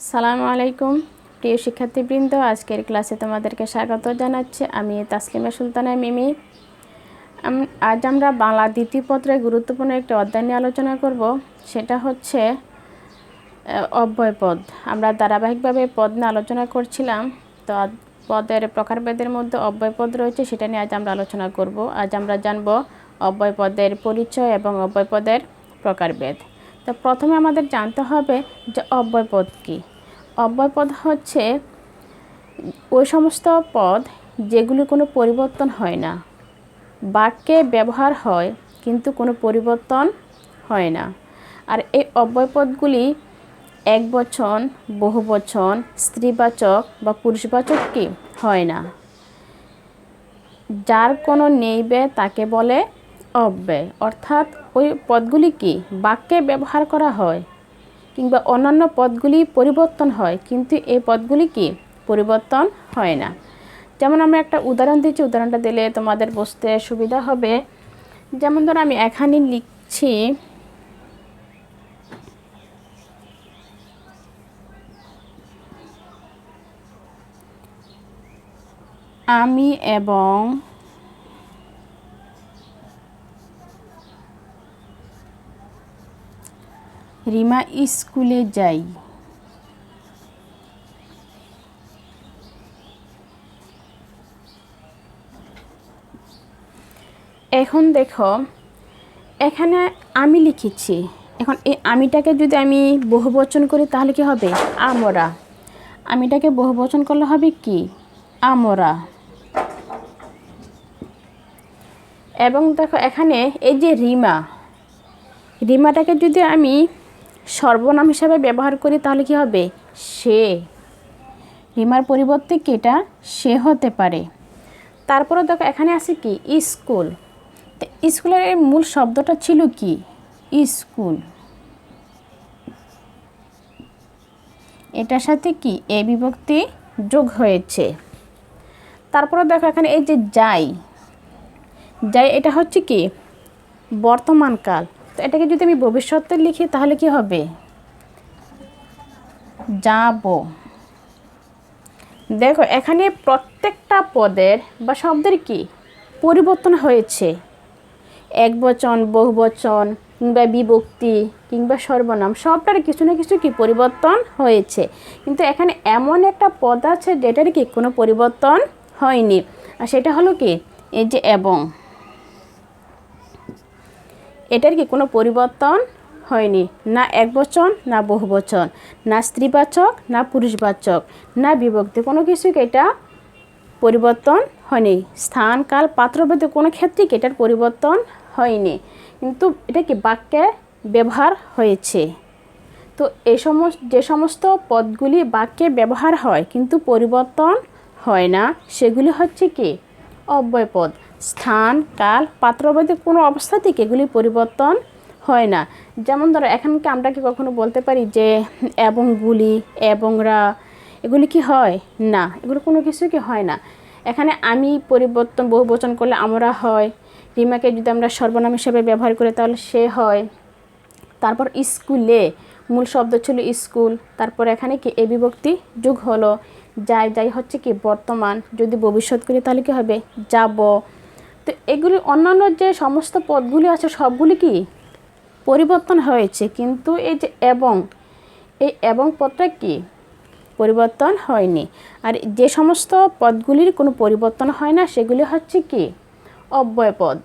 আসসালামু আলাইকুম প্রিয় শিক্ষার্থীবৃন্দ, আজকের ক্লাসে তোমাদেরকে স্বাগত জানাচ্ছি। আমি তাসলিমা সুলতানা মিমি। আজ আমরা বাংলা দ্বিতীয় পত্রের গুরুত্বপূর্ণ একটি অধ্যায় নিয়ে আলোচনা করব। সেটা হচ্ছে অব্যয়পদ। আমরা ধারাবাহিকভাবে পদ নিয়ে আলোচনা করছিলাম। তো পদের প্রকারভেদের মধ্যে অব্যয়পদ রয়েছে, সেটা নিয়ে আজ আমরা আলোচনা করব। আজ আমরা জানব অব্যয়পদের পরিচয় এবং অব্যয়পদের প্রকারভেদ। তো প্রথমে আমাদের জানতে হবে যে অব্যয়পদ কী। অব্যয়পদ হচ্ছে ওই সমস্ত পদ যেগুলি কোনো পরিবর্তন হয় না, বাক্যে ব্যবহার হয় কিন্তু কোনো পরিবর্তন হয় না। আর এই অব্যয়পদগুলি একবচন, বহুবচন, স্ত্রীবাচক বা পুরুষবাচক কি হয় না। যার কোনো নেইবে তাকে বলে অব্যয়। অর্থাৎ ওই পদগুলি কি বাক্যে ব্যবহার করা হয় কিংবা অন্যান্য পদগুলি পরিবর্তন হয়, কিন্তু এই পদগুলি কি পরিবর্তন হয় না। যেমন আমরা একটা উদাহরণ দিচ্ছি, উদাহরণটা দিলে তোমাদের বুঝতে সুবিধা হবে। যেমন ধরো আমি এখানে লিখছি আমি এবং রিমা স্কুলে যাই। এখন দেখো, এখানে আমি লিখেছি। এখন এই আমিটাকে যদি আমি বহুবচন করি তাহলে কি হবে? আমরা। আমিটাকে বহুবচন করলে হবে কি? আমরা। এবং দেখো এখানে এই যে রিমা, রিমাটাকে যদি আমি সর্বনাম হিসাবে ব্যবহার করি তাহলে কি হবে? সে। রিমার পরিবর্তে কি এটা সে হতে পারে। তারপরে দেখো এখানে আছে কি স্কুল। তো স্কুলের মূল শব্দটা ছিল কি? স্কুল। এটার সাথে কি এ বিভক্তি যোগ হয়েছে। তারপরে দেখো এখানে এই যে যাই, যাই এটা হচ্ছে কি বর্তমানকাল। তো এটাকে যদি আমি ভবিষ্যতে লিখি তাহলে কি হবে? যাব। দেখো এখানে প্রত্যেকটা পদের বা শব্দের কি পরিবর্তন হয়েছে। একবচন, বহুবচন কিংবা বিভক্তি কিংবা সর্বনাম, সবটার কিছু না কিছু কি পরিবর্তন হয়েছে। কিন্তু এখানে এমন একটা পদ আছে যেটার কি কোনো পরিবর্তন হয়নি, আর সেটা হলো কি এই যে এবং। এটার কি কোনো পরিবর্তন হয়নি, না একবচন না বহুবচন, না স্ত্রীবাচক না পুরুষবাচক না বিভক্তি, কোনো কিছুকে এটা পরিবর্তন হয়নি। স্থান, কাল, পাত্রভেদে কোনো ক্ষেত্রেই এটার পরিবর্তন হয়নি, কিন্তু এটা কি বাক্যে ব্যবহার হয়েছে। তো এই যে সমস্ত পদগুলি বাক্যে ব্যবহার হয় কিন্তু পরিবর্তন হয় না, সেগুলি হচ্ছে কি অব্যয়পদ। স্থান, কাল, পাত্রভেদে কোনো অবস্থা থেকে এগুলি পরিবর্তন হয় না। যেমন ধরো এখানকে আমরা কি কখনো বলতে পারি যে এবংগুলি, এবংরা, এগুলি কি হয় না, এগুলো কোনো কিছু কি হয় না। এখানে আমি পরিবর্তন বহুবচন করলে আমরা হয়, রিমাকে যদি আমরা সর্বনাম হিসেবে ব্যবহার করি তাহলে সে হয়। তারপর স্কুলে মূল শব্দ ছিল স্কুল, তারপর এখানে কি এ বিভক্তি যোগ হলো। যাই, যাই হচ্ছে কি বর্তমান, যদি ভবিষ্যৎ করি তাহলে কি হবে? যাব। তো এগুলি অন্যান্য যে সমস্ত পদগুলি আছে সবগুলি কি পরিবর্তন হয়েছে, কিন্তু এই যে এবং, এই এবং পদটা কি পরিবর্তন হয়নি। আর যে সমস্ত পদগুলির কোনো পরিবর্তন হয় না সেগুলি হচ্ছে কি অব্যয়পদ।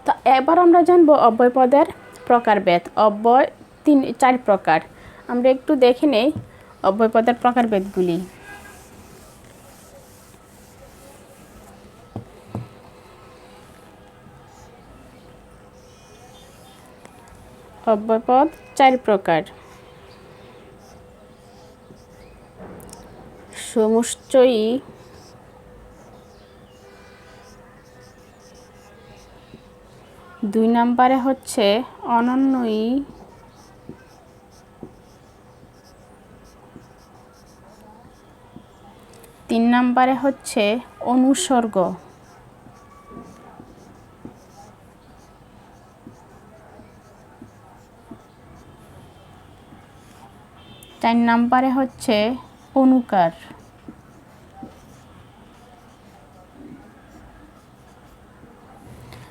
তো এবার আমরা জানবো অব্যয়পদের প্রকারভেদ। অব্যয় চার প্রকার। আমরা একটু দেখে নেই অব্যয়পদের প্রকারভেদগুলি। অব্যয়পদ চার প্রকার। সমুচ্চয়ী, দুই নম্বরে হচ্ছে অনন্যয়ী, তিন নম্বরে হচ্ছে অনুসর্গ, 4 নম্বরে হচ্ছে অনুকার।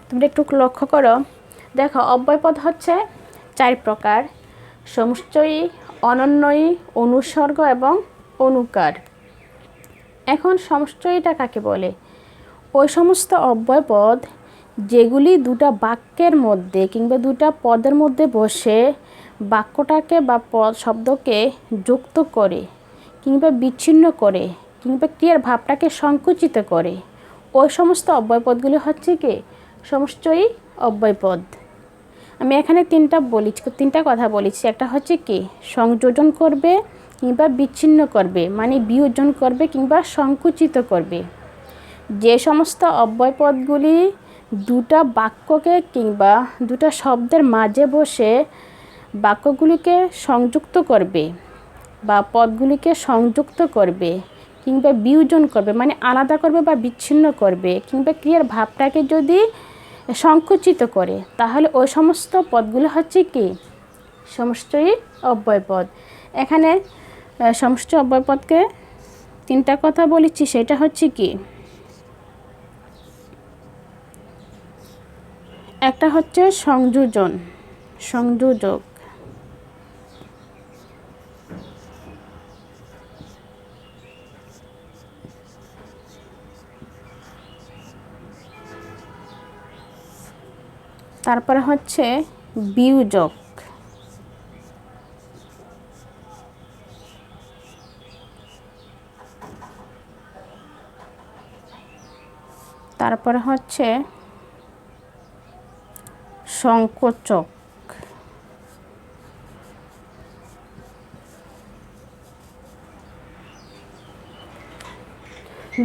তোমরা একটু লক্ষ্য করো, দেখো অব্যয়পদ হচ্ছে 4 প্রকার: সমুচ্চয়ী, অনন্বয়ী, অনুসর্গ এবং অনুকার। এখন সমুচ্চয়ীটা কাকে বলে? ওই সমস্ত অব্যয়পদ যেগুলি দুটা বাক্যের মধ্যে কিংবা দুটা পদের মধ্যে বসে বাক্যটাকে বা পদ শব্দকে যুক্ত করে কিংবা বিচ্ছিন্ন করে কিংবা ক্রিয়ার ভাবটাকে সংকুচিত করে, ওই সমস্ত অব্যয়পদগুলি হচ্ছে কি সমুচ্চয়ী অব্যয়পদ। আমি এখানে তিনটা কথা বলেছি। একটা হচ্ছে কি সংযোজন করবে কিংবা বিচ্ছিন্ন করবে, মানে বিয়োজন করবে কিংবা সংকুচিত করবে। যে সমস্ত অব্যয়পদগুলি দুটা বাক্যকে কিংবা দুটা শব্দের মাঝে বসে বাক্যগুলিকে সংযুক্ত করবে বা পদগুলিকে সংযুক্ত করবে কিংবা বিয়োজন করবে, মানে আলাদা করবে বা বিচ্ছিন্ন করবে কিংবা ক্রিয়ার ভাবটাকে যদি সংকুচিত করে, তাহলে ওই সমস্ত পদগুলো হচ্ছে কি সমুচ্চয়ী অব্যয়পদ। এখানে সমুচ্চয়ী অব্যয়পদকে 3টা কথা বলেছি। সেটা হচ্ছে কি, একটা হচ্ছে সংযোজন, সংযোজক। তারপরে হচ্ছে বিয়োজক। তারপরে হচ্ছে সংকোচক।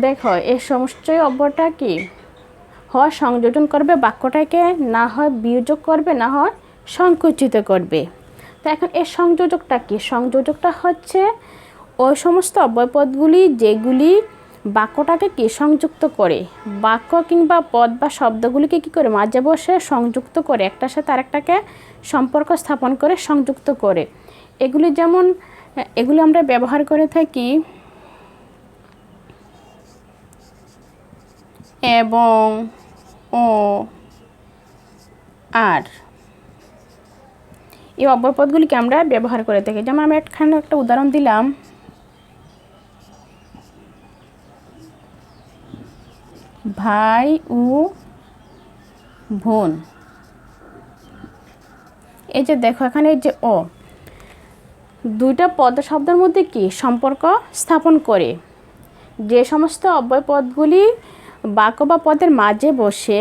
দেখো এই সমুচ্চয়ী অব্যয়টা কি হয় সংযোজন করবে বাক্যটাকে, না হয় বিয়োজক করবে, না হয় সংকুচিত করবে। তো এখন এই সংযোজকটা কি? সংযোজকটা হচ্ছে ওই সমস্ত অব্যয়পদগুলি যেগুলি বাক্যটাকে কি সংযুক্ত করে, বাক্য কিংবা পদ বা শব্দগুলিকে কি করে মাঝে বসে সংযুক্ত করে, একটার সাথে আরেকটাকে সম্পর্ক স্থাপন করে সংযুক্ত করে। এগুলি আমরা ব্যবহার করে থাকি এবং, ও, আর। এই অব্যয়পদগুলিকে আমরা ব্যবহার করে থাকি। যেমন আমি এখানে একটা উদাহরণ দিলাম, ভাই ও বোন। এই যে দেখো এখানে এই যে ও, দুইটা পদ শব্দের মধ্যে কি সম্পর্ক স্থাপন করে। যে সমস্ত অব্যয়পদগুলি বাক্য বা পদের মাঝে বসে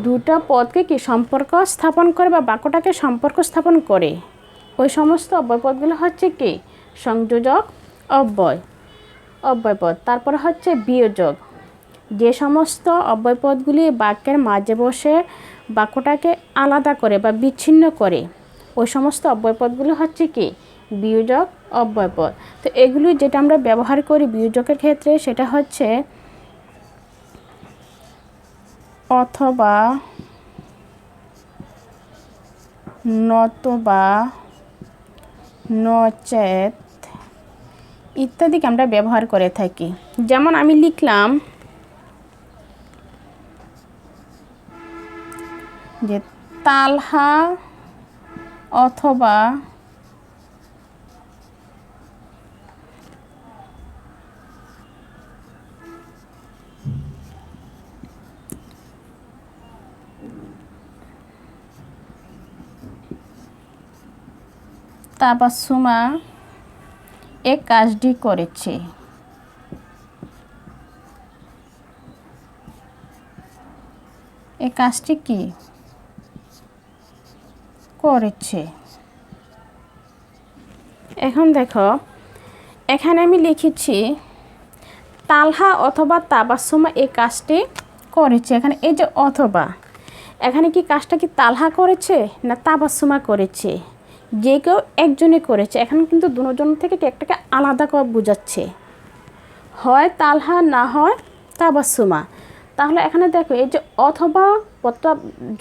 দুটা পদকে কি সম্পর্ক স্থাপন করে বা বাক্যটাকে সম্পর্ক স্থাপন করে, ওই সমস্ত অব্যয়পদগুলো হচ্ছে কি সংযোজক অব্যয়পদ। তারপরে হচ্ছে বিয়োজক। যে সমস্ত অব্যয়পদগুলি বাক্যের মাঝে বসে বাক্যটাকে আলাদা করে বা বিচ্ছিন্ন করে, ওই সমস্ত অব্যয়পদগুলো হচ্ছে কি বিয়োজক অব্যয়পদ। তো এগুলি যেটা আমরা ব্যবহার করি বিয়োজকের ক্ষেত্রে, সেটা হচ্ছে অথবা, নতবা, নচেত ইত্যাদিকে আমরা ব্যবহার করে থাকি। যেমন আমি লিখলাম যে তালহা অথবা তাবাসসুমা এ কাজটি করেছে। এই কাজটি কি করেছে। এখন দেখো এখানে আমি লিখেছি তালহা অথবা তাবাসসুমা এই কাজটি করেছে। এখানে এই যে অথবা, এখানে কি কাজটা কি তালহা করেছে না তাবাসসুমা করেছে? যে কেউ একজনে করেছে। এখানে কিন্তু দুজন থেকে একটাকে আলাদা করে বোঝাচ্ছে, হয় তালহা না হয় তাবাসসুমা। তাহলে এখানে দেখো এই যে অথবা পদটা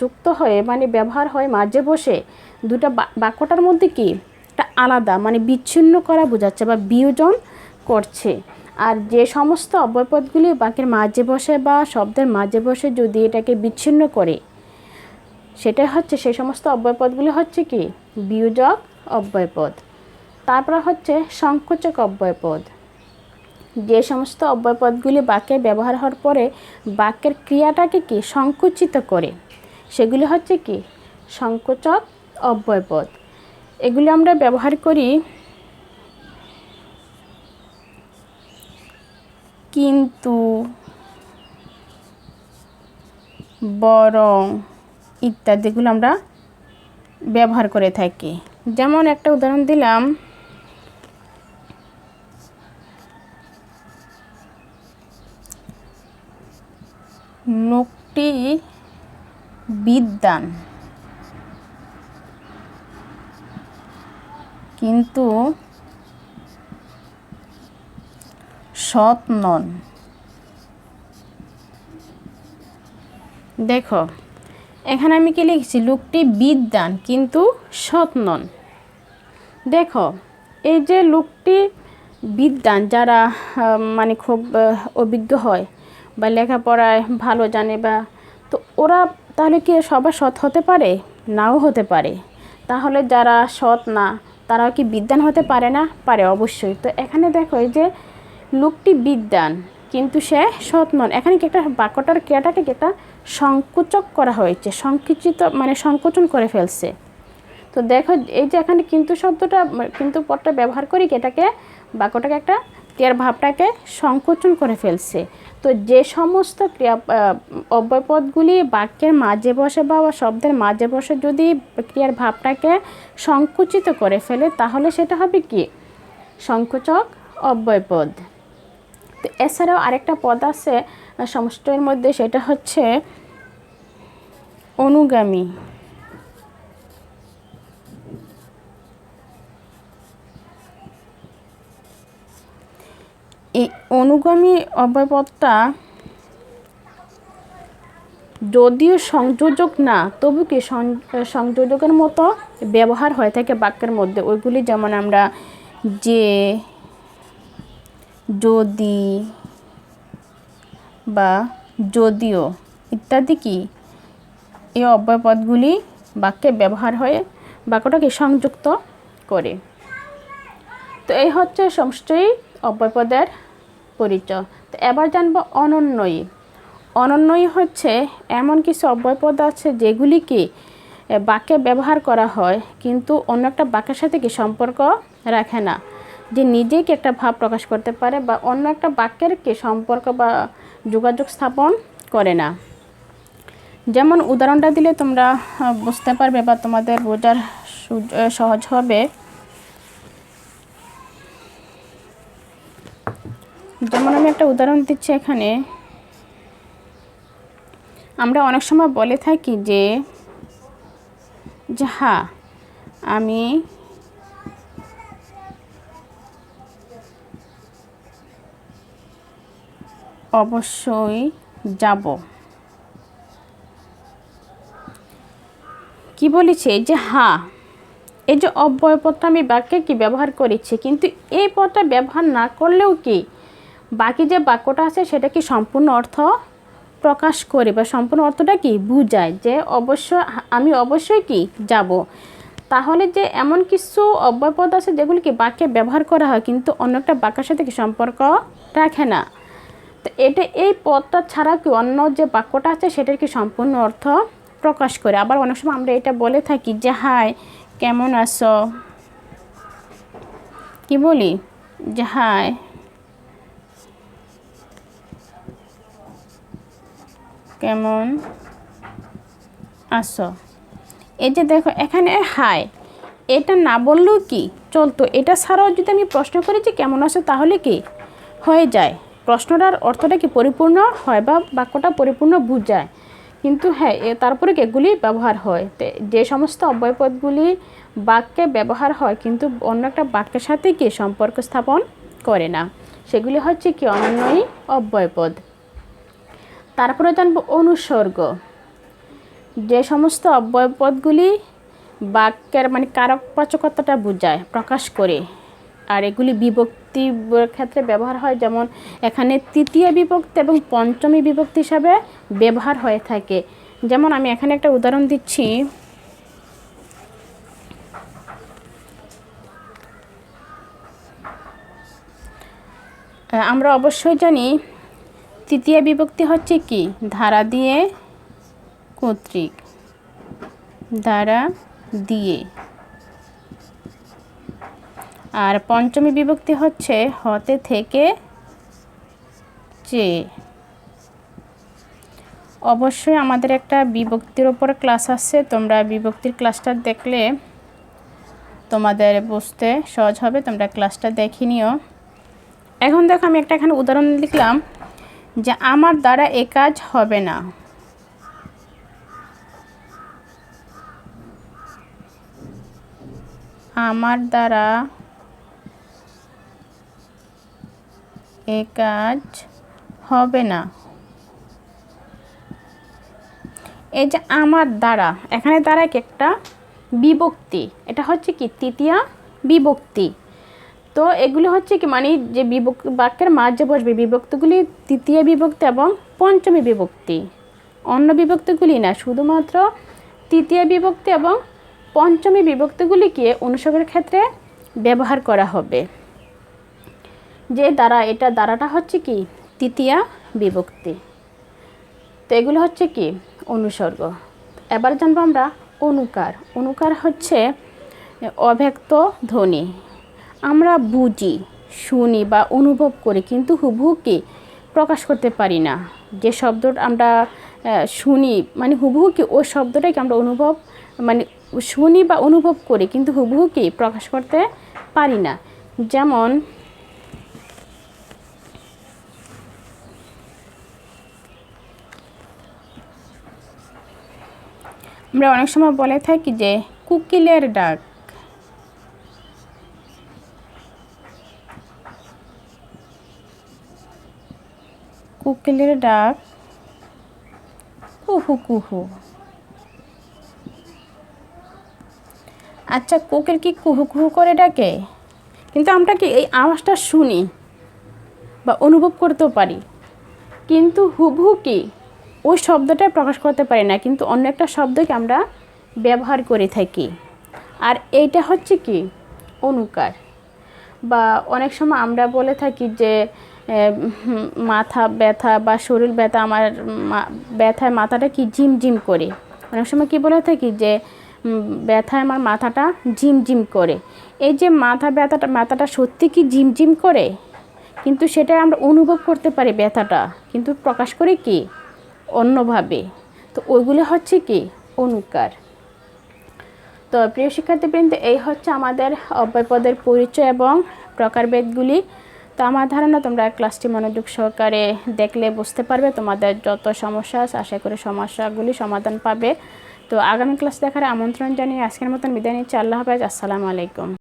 যুক্ত হয়ে মানে ব্যবহার হয় মাঝে বসে দুটা বাক্যটার মধ্যে কি একটা আলাদা মানে বিচ্ছিন্ন করা বোঝাচ্ছে বা বিয়োজন করছে। আর যে সমস্ত অব্যয়পদগুলি বাক্যের মাঝে বসে বা শব্দের মাঝে বসে যদি এটাকে বিচ্ছিন্ন করে, সেটা হচ্ছে সেই সমস্ত অব্যয়পদগুলি হচ্ছে কি বিয়োজক অব্যয়পদ। তারপর হচ্ছে সংকোচক অব্যয়পদ। যে সমস্ত অব্যয়পদগুলি বাক্যে ব্যবহার হওয়ার পরে বাক্যের ক্রিয়াটাকে কি সংকুচিত করে, সেগুলি হচ্ছে কি সংকোচক অব্যয়পদ। এগুলি আমরা ব্যবহার করি কিন্তু, বরং ইত্যাদিগুলো আমরা ব্যবহার করে থাকি। যেমন একটা উদাহরণ দিলাম, লোকটি বিদ্বান কিন্তু সৎ নন। দেখো এখানে আমি কি লিখছি, লোকটি বিদ্বান কিন্তু সৎ নন। দেখো এই যে লোকটি বিদ্বান, যারা মানে খুব অভিজ্ঞ হয় বা লেখাপড়ায় ভালো জানে, বা তো ওরা তাহলে কি সবাই সৎ হতে পারে? নাও হতে পারে। তাহলে যারা সৎ না তারাও কি বিদ্বান হতে পারে না? পারে, অবশ্যই। তো এখানে দেখো এই যে লোকটি বিদ্বান কিন্তু সে সৎ নন, এখানে কি একটা বাক্যটার ক্রিয়াটাকে কি একটা সংকুচক করা হয়েছে, সংকুচিত মানে সংকোচন করে ফেলছে। তো দেখো এই যে এখানে কিন্তু শব্দটা, কিন্তু পদটা ব্যবহার করি কি এটাকে বাক্যটাকে একটা ক্রিয়ার ভাবটাকে সংকোচন করে ফেলছে। তো যে সমস্ত ক্রিয়া অব্যয়পদগুলি বাক্যের মাঝে বসে বা শব্দের মাঝে বসে যদি ক্রিয়ার ভাবটাকে সংকুচিত করে ফেলে, তাহলে সেটা হবে কি সংকোচক অব্যয়পদ। তো এছাড়াও আরেকটা পদ আছে সমষ্টির মধ্যে, সেটা হচ্ছে অনুগামী। এই অনুগামী অব্যয়পদটা যদিও সংযোজক না, তবু কি সংযোজকের মতো ব্যবহার হয়ে থাকে বাক্যের মধ্যে। ওইগুলি যেমন আমরা যে, যদি বা যদিও ইত্যাদি কি এই অব্যয়পদগুলি বাক্যে ব্যবহার হয়ে বাক্যটাকে সংযুক্ত করে। তো এই হচ্ছে সমষ্টি অব্যয়পদের পরিচয়। তো এবার জানবো অনন্বয়ী। অনন্বয়ী হচ্ছে এমন কিছু অব্যয়পদ আছে যেগুলি কি বাক্যে ব্যবহার করা হয় কিন্তু অন্য একটা বাক্যের সাথে কি সম্পর্ক রাখে না, যে নিজেই কি একটা ভাব প্রকাশ করতে পারে বা অন্য একটা বাক্যের কি সম্পর্ক বা যোগাযোগ স্থাপন করে না। যেমন উদাহরণটা দিলে তোমরা বুঝতে পারবে বা তোমাদের বোঝার সহজ হবে। যেমন আমি একটা উদাহরণ দিচ্ছি এখানে, আমরা অনেক সময় বলে থাকি যে হ্যাঁ আমি অবশ্যই যাব। কি বলেছে? এই যে হ্যাঁ, এই যে অব্যয়পদটা আমি বাক্যে কি ব্যবহার করেছি, কিন্তু এই পদটা ব্যবহার না করলেও কি বাকি যে বাক্যটা আছে সেটা কি সম্পূর্ণ অর্থ প্রকাশ করে বা সম্পূর্ণ অর্থটা কি বুঝায়, যে আমি অবশ্যই কি যাব। তাহলে যে এমন কিছু অব্যয়পদ আছে যেগুলি কি বাক্যে ব্যবহার করা হয় কিন্তু অন্য একটা বাক্যের সাথে কি সম্পর্ক রাখে না। তো এই পদটা ছাড়া কি অন্য যে বাক্যটা আছে সেটার কি সম্পূর্ণ অর্থ প্রকাশ করে। আবার অনেক সময় আমরা এটা বলে থাকি যে হাই কেমন আছো, কি বলি যে হাই কেমন আছো। এই যে দেখো এখানে হাই এটা না বললেও কি চলতো, এটা ছাড়াও যদি আমি প্রশ্ন করি যে কেমন আছো তাহলে কি হয়ে যায়, প্রশ্নটার অর্থটা কি পরিপূর্ণ হয় বা বাক্যটা পরিপূর্ণ বুঝায়। কিন্তু হ্যাঁ তারপরে এগুলি ব্যবহার হয়। যে সমস্ত অব্যয়পদগুলি বাক্যে ব্যবহার হয় কিন্তু অন্য একটা বাক্যের সাথে কি সম্পর্ক স্থাপন করে না, সেগুলি হচ্ছে কি অনন্বয়ী অব্যয়পদ। তারপরে জানবো অনুসর্গ। যে সমস্ত অব্যয়পদগুলি বাক্যের মানে কারকবাচকতাটা বোঝায়, প্রকাশ করে। আর এগুলি বিভক্তি ক্ষেত্রে ব্যবহার হয়, যেমন এখানে তৃতীয় বিভক্তি এবং পঞ্চমী বিভক্তি হিসাবে ব্যবহার হয়ে থাকে। যেমন আমি এখানে একটা উদাহরণ দিচ্ছি। আমরা অবশ্যই জানি তৃতীয় বিভক্তি হচ্ছে কি, ধারা দিয়ে কর্তৃক, দ্বারা দিয়ে। আর পঞ্চমী বিভক্তি হচ্ছে হতে থেকে চেয়ে। অবশ্যই আমাদের একটা বিভক্তির ওপর ক্লাস আছে, তোমরা বিভক্তির ক্লাসটা দেখলে তোমাদের বুঝতে সহজ হবে, তোমরা ক্লাসটা দেখে নিও। এখন দেখো আমি একটা এখানে উদাহরণ লিখলাম যে আমার দ্বারা এ কাজ হবে না। আমার দ্বারা এ কাজ হবে না। এই যে আমার দ্বারা, এখানে দ্বারা কি একটা বিভক্তি, এটা হচ্ছে কি তৃতীয়া বিভক্তি। তো এগুলো হচ্ছে কি মানে যে বাক্যের মাঝে বসবে বিভক্তিগুলি তৃতীয় বিভক্তি এবং পঞ্চমী বিভক্তি, অন্য বিভক্তিগুলি না, শুধুমাত্র তৃতীয় বিভক্তি এবং পঞ্চমী বিভক্তিগুলিকে অনুসর্গের ক্ষেত্রে ব্যবহার করা হবে। যে দ্বারা, এটা দ্বারাটা হচ্ছে কি তৃতীয়া বিভক্তি। তো এগুলো হচ্ছে কি অনুসর্গ। এবার জানবো আমরা অনুকার। অনুকার হচ্ছে অব্যক্ত ধ্বনি। আমরা বুঝি, শুনি বা অনুভব করি, কিন্তু হুবহু কি প্রকাশ করতে পারি না। যে শব্দটা আমরা শুনি মানে হুবহু কি ওই শব্দটাকে আমরা অনুভব মানে শুনি বা অনুভব করি, কিন্তু হুবহু কি প্রকাশ করতে পারি না। যেমন আমরা অনেক সময় বলে থাকি যে কোকিলের ডাক, কোকিলের ডাক কুহু কুহু। আচ্ছা, কোকিল কি কুহু কুহু করে ডাকে? কিন্তু আমরা কি এই আওয়াজটা শুনি বা অনুভব করতেও পারি, কিন্তু হুবহু কি ওই শব্দটাই প্রকাশ করতে পারি না, কিন্তু অন্য একটা শব্দকে আমরা ব্যবহার করে থাকি। আর এইটা হচ্ছে কি অনুকার। বা অনেক সময় আমরা বলে থাকি যে মাথা ব্যথা বা শরীর ব্যথা, আমার ব্যথায় মাথাটা কি ঝিমঝিম করে। অনেক সময় কি বলে থাকি যে ব্যথায় আমার মাথাটা ঝিমঝিম করে। এই যে মাথাটা সত্যি কি ঝিমঝিম করে, কিন্তু সেটা আমরা অনুভব করতে পারি ব্যথাটা, কিন্তু প্রকাশ করি কি অন্যভাবে। তো ওইগুলো হচ্ছে কি অনুকার। তো প্রিয় শিক্ষার্থীবৃন্দ, এই হচ্ছে আমাদের অব্যয়পদের পরিচয় এবং প্রকারভেদগুলি। তো আমার ধারণা তোমরা ক্লাসটি মনোযোগ সহকারে দেখলে বুঝতে পারবে, তোমাদের যত সমস্যা আছে আশা করি সমস্যাগুলি সমাধান পাবে। তো আগামী ক্লাস দেখার আমন্ত্রণ জানিয়ে আজকের মতন বিদায় নিচ্ছি। আল্লাহ হাফেজ, আসসালামু আলাইকুম।